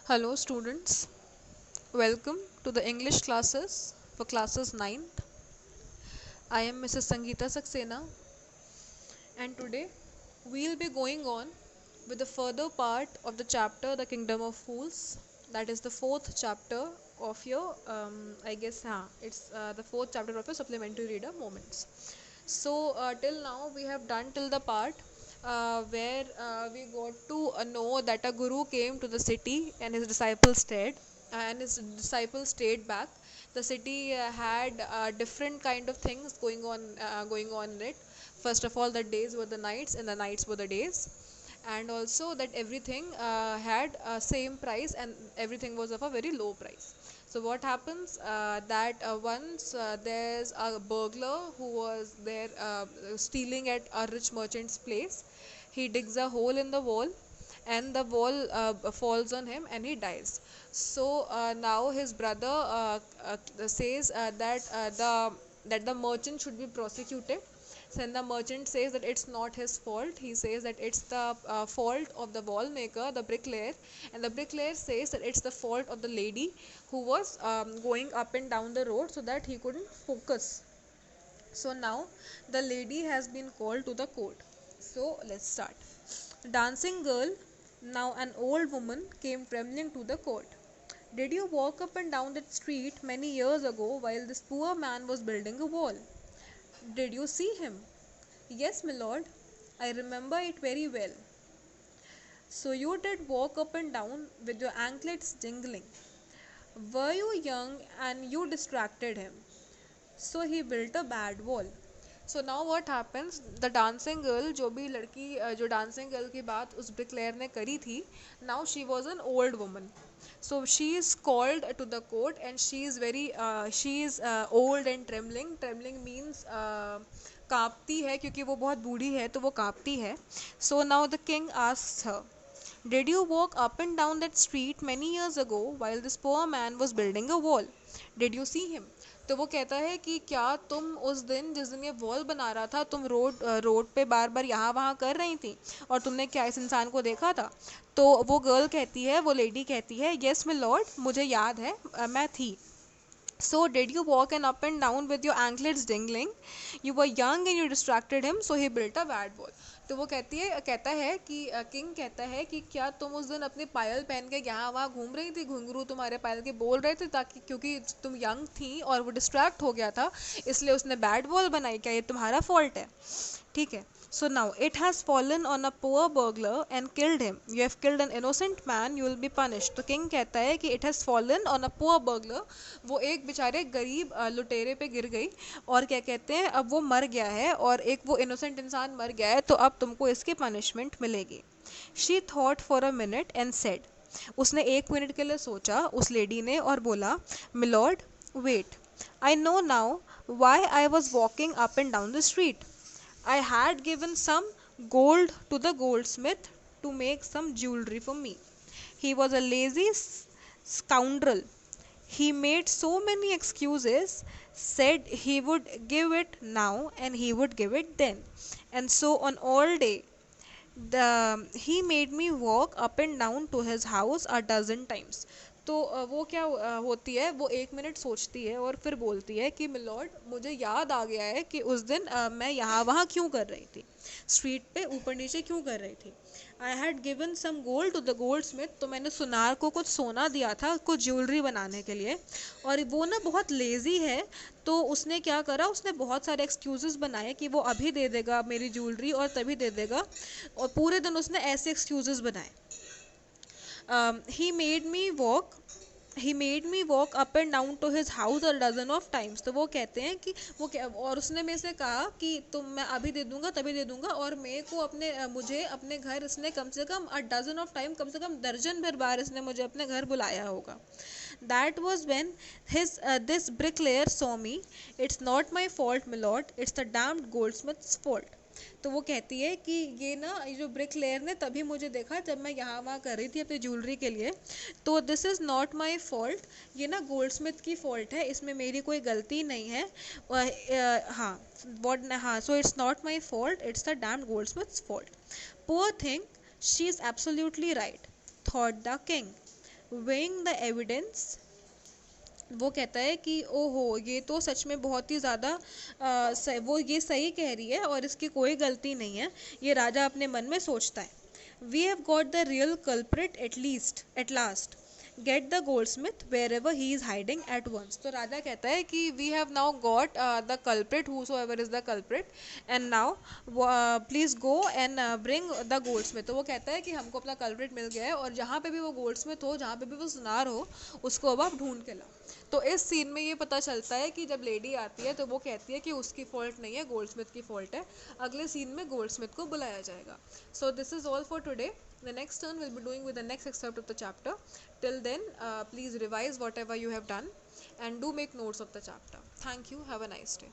Hello students, welcome to the English classes for classes 9th. I am Mrs. Sangeeta Saxena and today we'll be going on with the further part of the chapter The Kingdom of Fools. That is the fourth chapter of your, it's the fourth chapter of your supplementary reader moments. So till now we have done till the part where we got to know that a guru came to the city and his disciples stayed back. The city had different kind of things going on in it. First of all, the days were the nights and the nights were the days, and also that everything had same price and everything was of a very low price. So what happens that once there's a burglar who was there stealing at a rich merchant's place. He digs a hole in the wall and the wall falls on him and he dies. So now his brother says that the merchant should be prosecuted. Then the merchant says that it's not his fault. He says that it's the fault of the wall maker, the bricklayer, and the bricklayer says that it's the fault of the lady who was going up and down the road so that he couldn't focus. So now the lady has been called to the court. So let's start. Dancing girl, now an old woman, came trembling to the court. Did you walk up and down that street many years ago while this poor man was building a wall? Did you see him? Yes, my lord. I remember it very well. So you did walk up and down with your anklets jingling. Were you young and you distracted him? So he built a bad wall. So now what happens, the dancing girl, जो dancing girl की बात उस bricklayer ने करी थी, now she was an old woman. So she is called to the court and she is old and trembling. Trembling means कांपती है, क्योंकि वो बहुत बूढ़ी है तो वो कांपती है. So now the king asks her, did you walk up and down that street many years ago while this poor man was building a wall? Did you see him? तो वो कहता है कि क्या तुम उस दिन जिस दिन ये वॉल बना रहा था तुम रोड पे बार बार यहाँ वहाँ कर रही थी और तुमने क्या इस इंसान को देखा था? तो वो लेडी कहती है, यस माय लॉर्ड, मुझे याद है, मैं थी. So did you walk and up and down with your anklets dangling? You were young and you distracted him, so he built a bad wall. तो वो कहता है कि किंग कहता है कि क्या तुम उस दिन अपने पायल पहन के यहाँ वहाँ घूम रही थी, घुंघरू तुम्हारे पायल के बोल रहे थे, ताकि क्योंकि तुम यंग थी और वो डिस्ट्रैक्ट हो गया था इसलिए उसने बैड वॉल बनाई, क्या ये तुम्हारा फॉल्ट है? ठीक है. So now it has fallen on a poor burglar and killed him. You have killed an innocent man, you will be punished. तो किंग कहता है कि it has fallen on a poor burglar. वो एक बेचारे गरीब लुटेरे पे गिर गई और क्या कहते हैं, अब वो मर गया है और एक वो इनोसेंट इंसान मर गया है, तो अब तुमको इसकी पनिशमेंट मिलेगी. She thought for a minute and said. उसने 1 मिनट के लिए सोचा उस लेडी ने और बोला, My lord, wait. I know now why I was walking up and down the street. I had given some gold to the goldsmith to make some jewelry for me. He was a lazy scoundrel. He made so many excuses, said he would give it now and he would give it then, and so on all day. He made me walk up and down to his house a dozen times. तो वो क्या होती है, वो 1 minute सोचती है और फिर बोलती है कि मिलॉर्ड, मुझे याद आ गया है कि उस दिन मैं यहाँ वहाँ क्यों कर रही थी, स्ट्रीट पे ऊपर नीचे क्यों कर रही थी. I had given some gold to the goldsmith. तो मैंने सुनार को कुछ सोना दिया था कुछ ज्वेलरी बनाने के लिए, और वो ना बहुत लेज़ी है, तो उसने क्या करा, उसने बहुत सारे एक्सक्यूज़ेस बनाए कि वो अभी दे देगा मेरी ज्वेलरी और तभी दे देगा, और पूरे दिन उसने ऐसे एक्सक्यूज़ेस बनाए. He made me walk up and down to his house a dozen of times. तो वो कहते हैं कि और उसने मेरे से कहा कि तुम मैं अभी दे दूंगा तभी दे दूंगा, और मेरे को मुझे अपने घर इसने कम से कम a dozen of time, कम से कम दर्जन भर बार इसने मुझे अपने घर बुलाया होगा. That was when this bricklayer saw me. It's not my fault, my lord. It's the damned goldsmith's fault. तो वो कहती है कि ये जो ब्रिक लेयर ने तभी मुझे देखा जब मैं यहाँ वहाँ कर रही थी अपनी ज्वेलरी के लिए, तो this is not my fault, ये गोल्ड स्मिथ की फॉल्ट है, इसमें मेरी कोई गलती नहीं है. So it's not my fault, it's the damned goldsmith's fault. Poor thing, she is absolutely right, thought the king. Weighing the evidence, वो कहता है कि ओहो ये तो सच में बहुत ही ज़्यादा वो ये सही कह रही है और इसकी कोई गलती नहीं है, ये राजा अपने मन में सोचता है। We have got the real culprit at last, get the goldsmith wherever he is hiding at once. तो राजा कहता है कि we have now got the culprit whosoever is the culprit and now please go and bring the goldsmith. तो वो कहता है कि हमको अपना कल्प्रिट मिल गया है और जहाँ पे भी वो गोल्ड स्मिथ हो, जहाँ पे भी वो सुनार हो, उसको अब आप ढूंढ के लाओ। तो इस सीन में ये पता चलता है कि जब लेडी आती है तो वो कहती है कि उसकी फॉल्ट नहीं है, गोल्डस्मिथ की फॉल्ट है। अगले सीन में गोल्डस्मिथ को बुलाया जाएगा। So this is all for today. The next turn will be doing with the next except of the chapter. Till then please revise whatever you have done and do make notes of the chapter. Thank you. Have a nice day.